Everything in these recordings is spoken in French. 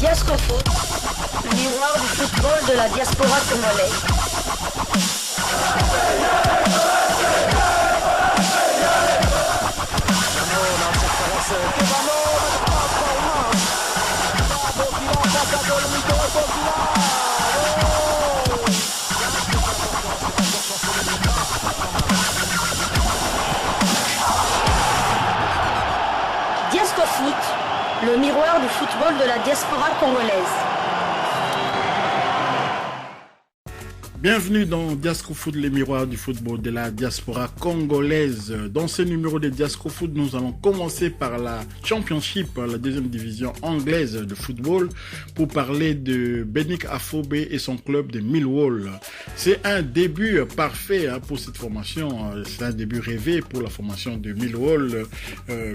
Diascofoot, le miroir du football de la diaspora congolaise. Diascofoot, le miroir du football de la diaspora congolaise. Bienvenue dans Diascofoot, les miroirs du football de la diaspora congolaise. Dans ce numéro de Diascofoot, nous allons commencer par la Championship, la deuxième division anglaise de football, pour parler de Benik Afobe et son club de Millwall. C'est un début parfait pour cette formation. C'est un début rêvé pour la formation de Millwall.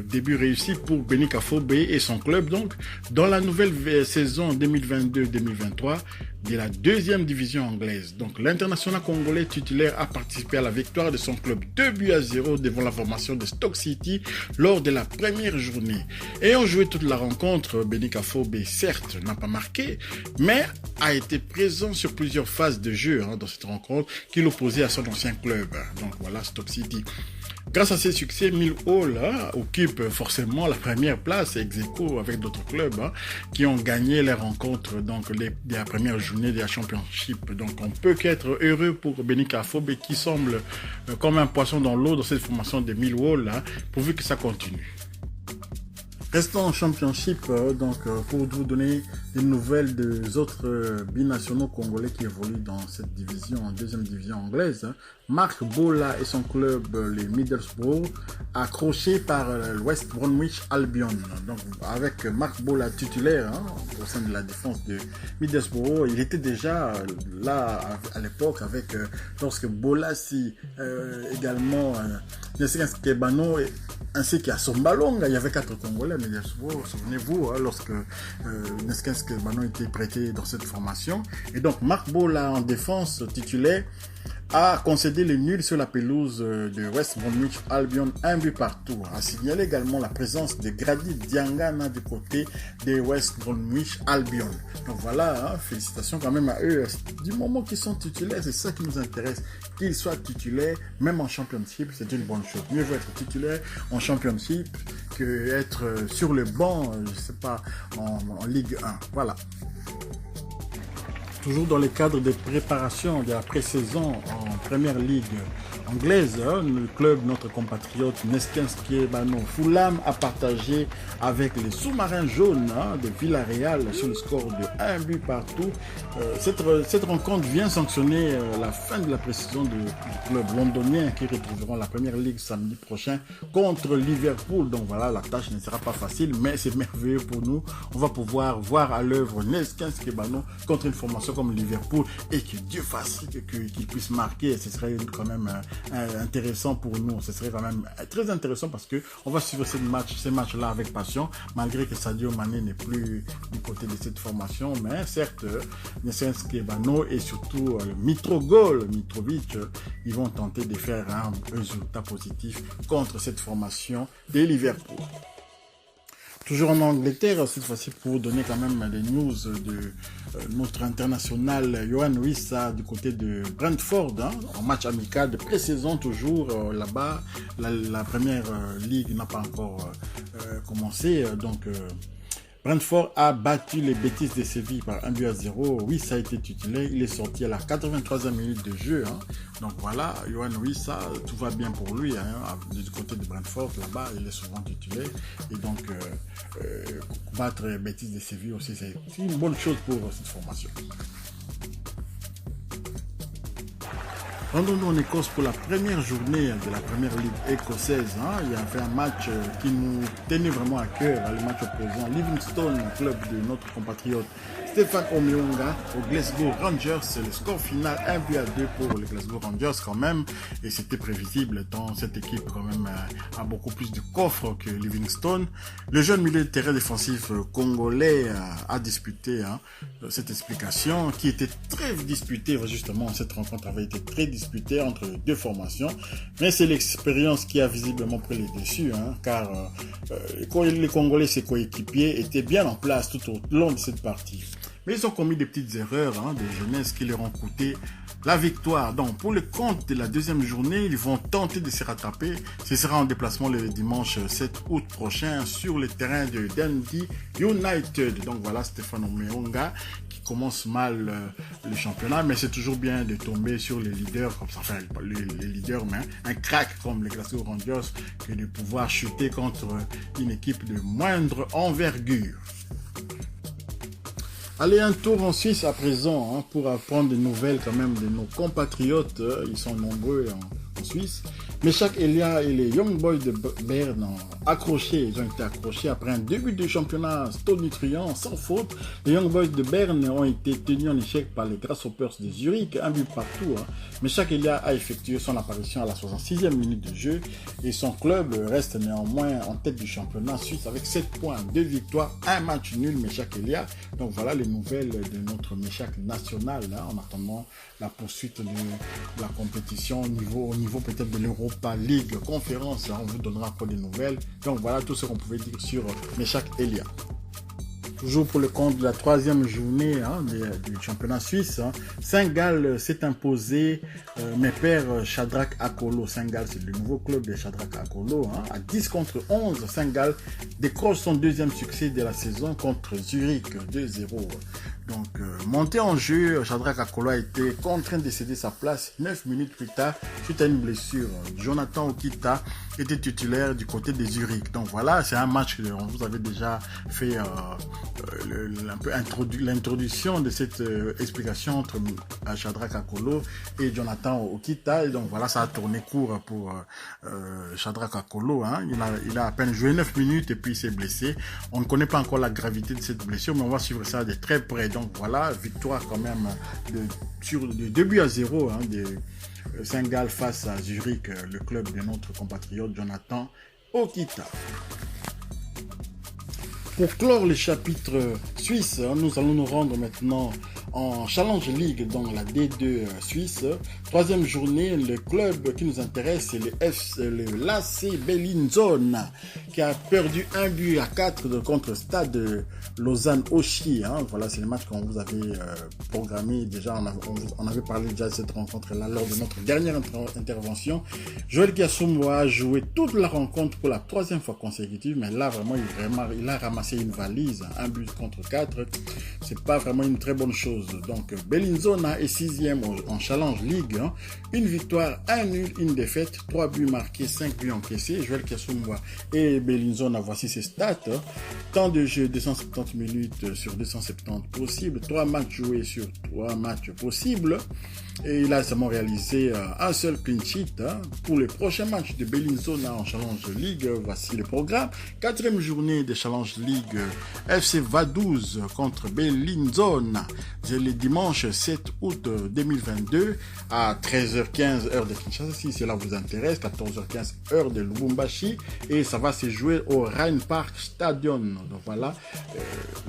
Début réussi pour Benik Afobe et son club. Donc, dans la nouvelle saison 2022-2023, de la deuxième division anglaise. Donc, l'international congolais titulaire a participé à la victoire de son club 2-0 devant la formation de Stoke City lors de la première journée. Ayant joué toute la rencontre, Benik Afobe, certes, n'a pas marqué, mais a été présent sur plusieurs phases de jeu dans cette rencontre qui l'opposait à son ancien club. Donc voilà, Stoke City. Grâce à ses succès, Millwall occupe forcément la première place ex aequo avec d'autres clubs qui ont gagné les rencontres donc de la première journée de la Championship. Donc on peut qu'être heureux pour Benik Afobe qui semble comme un poisson dans l'eau dans cette formation de Millwall pourvu que ça continue. Restons en Championship, pour vous donner des nouvelles des autres binationaux congolais qui évoluent dans cette division, en deuxième division anglaise. Marc Bola et son club, les Middlesbrough, accrochés par West Bromwich Albion. Donc, avec Marc Bola titulaire au sein de la défense de Middlesbrough, il était déjà là à l'époque avec lorsque Bola également Nesken Skebano ainsi qu'à Sombalonga, il y avait 4 Congolais à Middlesbrough, souvenez-vous, lorsque Nesken Skebano était prêté dans cette formation. Et donc Marc Bola en défense titulaire a concédé les nuls sur la pelouse de West Bromwich Albion, 1 but partout. A signalé également la présence de Grady Diangana du côté de West Bromwich Albion. Donc voilà, félicitations quand même à eux. Du moment qu'ils sont titulaires, c'est ça qui nous intéresse. Qu'ils soient titulaires, même en Championship, c'est une bonne chose. Mieux vaut être titulaire en Championship que être sur le banc, je sais pas, en Ligue 1. Voilà. Toujours dans le cadre des préparations de la pré-saison en première ligue anglaise, le club, notre compatriote Nesken Skebano Fulham a partagé avec les sous-marins jaunes de Villarreal sur le score de 1 but partout. Cette rencontre vient sanctionner la fin de la pré-saison du club londonien qui retrouveront la première ligue samedi prochain contre Liverpool. Donc voilà, la tâche ne sera pas facile, mais c'est merveilleux pour nous. On va pouvoir voir à l'œuvre Nesken Skebano contre une formation comme Liverpool et que Dieu fasse qu'il puisse marquer. Ce serait quand même intéressant pour nous. Ce serait quand même très intéressant parce que on va suivre ces matchs-là avec passion, malgré que Sadio Mané n'est plus du côté de cette formation. Mais certes, Nesken Skebano et surtout Mitrovic, ils vont tenter de faire un résultat positif contre cette formation de Liverpool. Toujours en Angleterre, cette fois-ci pour vous donner quand même des news de notre international Yohan Wissa du côté de Brentford, en match amical de pré-saison toujours là-bas. La première ligue n'a pas encore commencé, donc Brentford a battu les Betis de Séville par 1-0. Wissa a été titulaire, il est sorti à la 83e minute de jeu. Donc voilà, Yohan Wissa, tout va bien pour lui. Du côté de Brentford, là-bas, il est souvent titulaire. Et donc, battre les Betis de Séville aussi, c'est une bonne chose pour cette formation. Rendons-nous en Écosse pour la première journée de la première ligue écossaise. Il y avait un match qui nous tenait vraiment à cœur, le match opposant Livingstone, club de notre compatriote Stéphane Omeonga au Glasgow Rangers. Le score final 1-2 pour les Glasgow Rangers quand même. Et c'était prévisible tant cette équipe quand même a beaucoup plus de coffres que Livingstone. Le jeune milieu de terrain défensif congolais a disputé cette explication qui était très disputée. Justement, cette rencontre avait été très disputée entre les deux formations. Mais c'est l'expérience qui a visiblement pris les dessus, car les Congolais, ses coéquipiers, étaient bien en place tout au long de cette partie. Mais ils ont commis des petites erreurs de jeunesse qui leur ont coûté la victoire. Donc, pour le compte de la deuxième journée, ils vont tenter de se rattraper. Ce sera en déplacement le dimanche 7 août prochain sur le terrain de Dundee United. Donc voilà, Stéphane Omeonga qui commence mal le championnat, mais c'est toujours bien de tomber sur les leaders, comme ça, enfin les leaders, mais un crack comme les Glasgow Rangers, que de pouvoir chuter contre une équipe de moindre envergure. Allez, un tour en Suisse à présent pour apprendre des nouvelles quand même de nos compatriotes. Ils sont nombreux en Suisse. Meshak Elia et les Young Boys de Berne ils ont été accrochés après un début de championnat tonitruant sans faute. Les Young Boys de Berne ont été tenus en échec par les Grasshoppers de Zurich, un but partout. Meshak Elia a effectué son apparition à la 66e minute de jeu et son club reste néanmoins en tête du championnat suisse avec 7 points, 2 victoires, 1 match nul. Meshak Elia. Donc voilà les nouvelles de notre Meshak national en attendant la poursuite de la compétition au niveau peut-être de l'Europa League conférence. On vous donnera encore des nouvelles. Donc voilà tout ce qu'on pouvait dire sur Meshak Elia. Toujours pour le compte de la troisième journée du championnat suisse, Saint-Gall s'est imposé, mes pères Shadrach Akolo. Saint-Gall, c'est le nouveau club de Shadrach Akolo. À 10-11, Saint-Gall décroche son deuxième succès de la saison contre Zurich 2-0. Donc, monté en jeu, Shadrach Akolo a été contraint de céder sa place 9 minutes plus tard suite à une blessure. Jonathan Okita était titulaire du côté de Zurich. Donc voilà, c'est un match que on vous avait déjà fait un peu l'introduction de cette explication entre Shadrach Akolo et Jonathan Okita. Et donc voilà, ça a tourné court pour Shadrach Akolo. Il a à peine joué 9 minutes et puis il s'est blessé. On ne connaît pas encore la gravité de cette blessure, mais on va suivre ça de très près. Donc voilà, victoire quand même sur de 2-0 de Saint-Gall face à Zurich, le club de notre compatriote Jonathan Okita. Pour clore les chapitres suisses, nous allons nous rendre maintenant en Challenge League dans la D2 suisse. Troisième journée, le club qui nous intéresse, c'est le l'AC Bellinzone qui a perdu 1-4 contre Stade Lausanne-Auchy. Voilà, c'est le match qu'on vous avait programmé déjà. On avait parlé déjà de cette rencontre-là lors de notre dernière intervention. Joël Kiassoum a joué toute la rencontre pour la troisième fois consécutive, mais là vraiment il a ramassé une valise, 1-4. C'est pas vraiment une très bonne chose. Donc Bellinzone est 6e en Challenge League. Une victoire, 1 nul, une défaite, 3 buts marqués, 5 buts encaissés. Joël Kiassoum et Bellinzone, voici ses stats. Temps de jeu 270 minutes sur 270 possibles, 3 matchs joués sur 3 matchs possibles. Et il a seulement réalisé un seul clean sheet. Pour les prochains matchs de Bellinzone en Challenge League, voici le programme. 4e journée de Challenge League, FC Vaduz contre Bellinzone. C'est le dimanche 7 août 2022 à 13h15 heure de Kinshasa, si cela vous intéresse, 14h15 heure de Lubumbashi. Et ça va se jouer au Rheinpark Stadion. Donc voilà,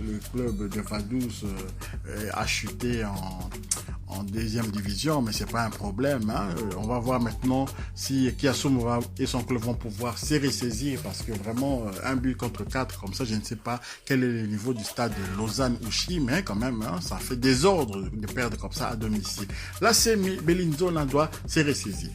le club de Vaduz a chuté en deuxième division, mais c'est pas un problème. On va voir maintenant si Kiassoum et son club vont pouvoir se ressaisir, parce que vraiment 1-4 comme ça, je ne sais pas quel est le niveau du stade de Lausanne-Auchy, mais quand même, ça fait désordre de perdre comme ça à domicile. Là, c'est Bellinzone doit se ressaisir.